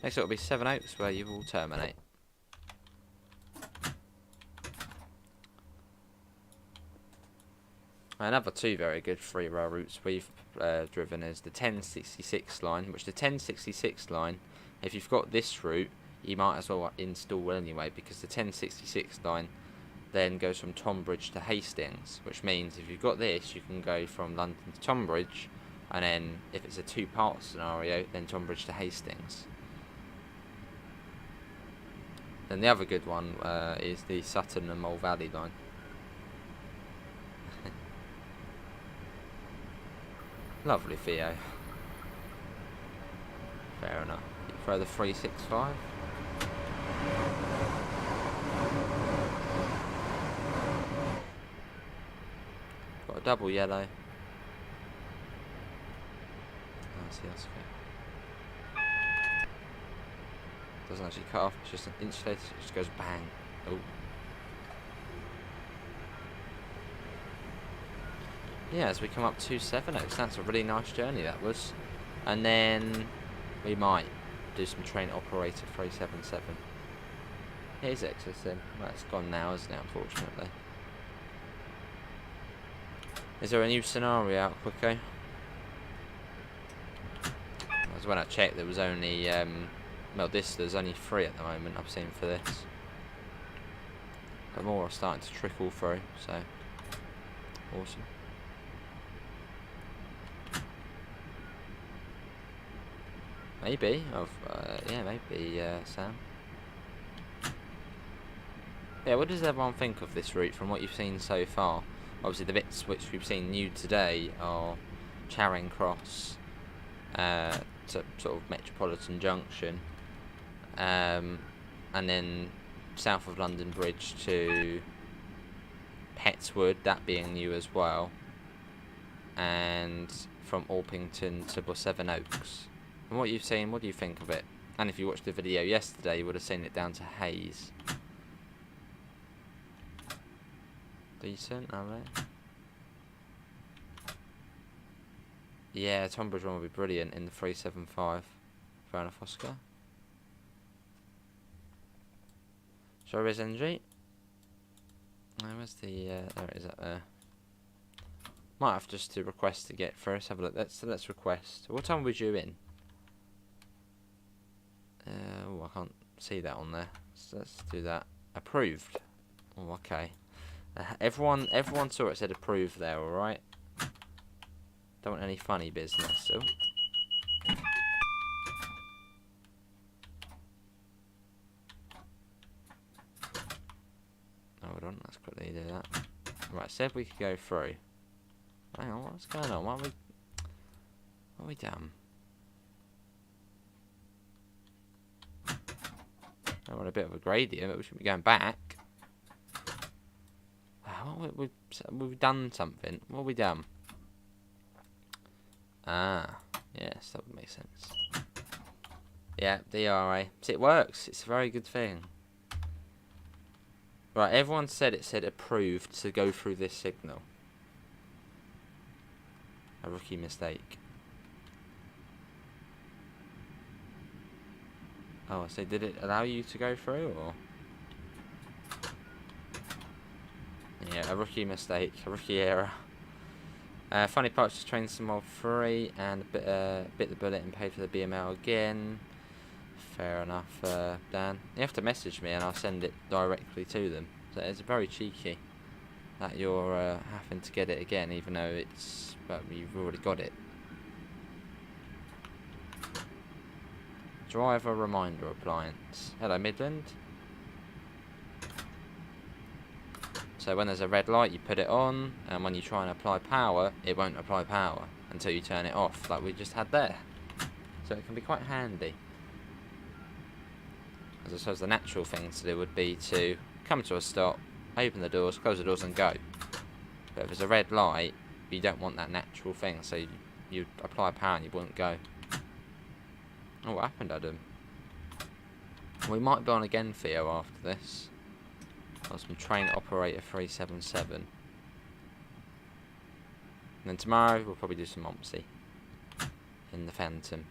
Next it'll be Sevenoaks where you will terminate. Another two very good free rail routes we've driven is the 1066 line, which the 1066 line, if you've got this route, you might as well install anyway, because the 1066 line then goes from Tonbridge to Hastings, which means if you've got this, you can go from London to Tonbridge, and then if it's a two-part scenario, then Tonbridge to Hastings. Then the other good one is the Sutton and Mole Valley line. Lovely Theo. Fair enough. You throw the 365. Got a double yellow. Oh, see, that's okay. Doesn't actually cut off, it's just an inch later, it just goes bang. Oh. Yeah, as we come up to Sevenoaks, that's a really nice journey that was. And then we might do some train operator 377. Here's exiting. Well, it's gone now, isn't it, unfortunately. Is there a new scenario out, Quicko? As when I checked, there was only, well, there's only 3 at the moment I've seen for this. But more are starting to trickle through, so awesome. Maybe, yeah, maybe, Sam. Yeah, what does everyone think of this route from what you've seen so far? Obviously, the bits which we've seen new today are Charing Cross to sort of Metropolitan Junction, and then south of London Bridge to Petswood, that being new as well, and from Orpington to Sevenoaks. From what you've seen, what do you think of it? And if you watched the video yesterday, you would have seen it down to Hayes. Decent, are they? Yeah, Tonbridge one would be brilliant in the 375. Fair enough, Oscar. Sorry, where's NG? Where's the, there it is up there. Might have just to request to get through. Let's have a look. Let's request. What time was you in? Oh, I can't see that on there. So let's do that. Approved. Oh, okay. Everyone saw it said approved there, alright? Don't want any funny business, so. Hold on, let's quickly do that. Right, said we could go through. Hang on, what's going on? What are we done? I want a bit of a gradient, but we should be going back. We've done something. What have we done? Ah, yes, that would make sense. Yeah, DRA. See, it works. It's a very good thing. Right, everyone said it said approved to go through this signal. A rookie mistake. Oh, so did it allow you to go through, or? Yeah, a rookie mistake, a rookie error. Funny part, just trained some more free and bit the bullet and paid for the BML again. Fair enough, Dan. You have to message me and I'll send it directly to them. So it's very cheeky that you're having to get it again, even though it's, well, you've already got it. Driver reminder appliance. Hello, Midland. So when there's a red light, you put it on, and when you try and apply power, it won't apply power until you turn it off, like we just had there. So it can be quite handy. As I suppose the natural thing to do would be to come to a stop, open the doors, close the doors and go. But if there's a red light, you don't want that natural thing, so you apply power and you wouldn't go. Oh, what happened, Adam? We might be on again, Theo, after this. Got some train operator 377. And then tomorrow we'll probably do some Ompsey in the Phantom.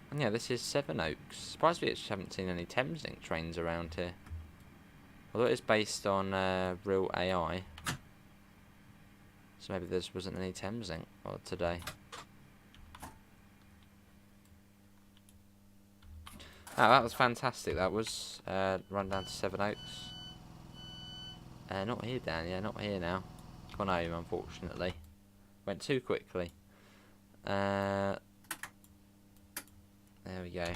And yeah, this is Sevenoaks. Surprised we actually haven't seen any Thameslink trains around here. Although it is based on real AI. So maybe there just wasn't any Thameslink today. Oh, that was fantastic. That was run down to Sevenoaks. Not here, Dan. Yeah, not here now. Gone home, unfortunately. Went too quickly. There we go.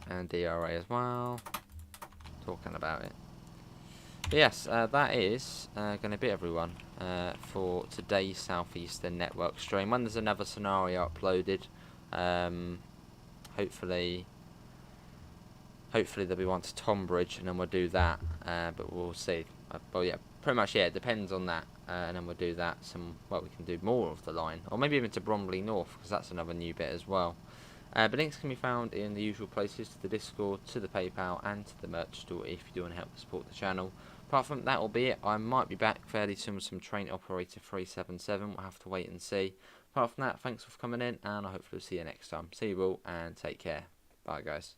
And DRA as well. Talking about it. But yes, that is going to be everyone for today's Southeastern Network stream. When there's another scenario uploaded, hopefully hopefully there'll be one to Tonbridge, and then we'll do that. But we'll see. Well, yeah, pretty much, yeah, it depends on that. And then we'll do that. Well, we can do more of the line, or maybe even to Bromley North, because that's another new bit as well. But links can be found in the usual places, to the Discord, to the PayPal, and to the merch store if you do want to help support the channel. Apart from that will be it. I might be back fairly soon with some Train Operator 377. We'll have to wait and see. Apart from that, thanks for coming in, and I hopefully see you next time. See you all, and take care. Bye, guys.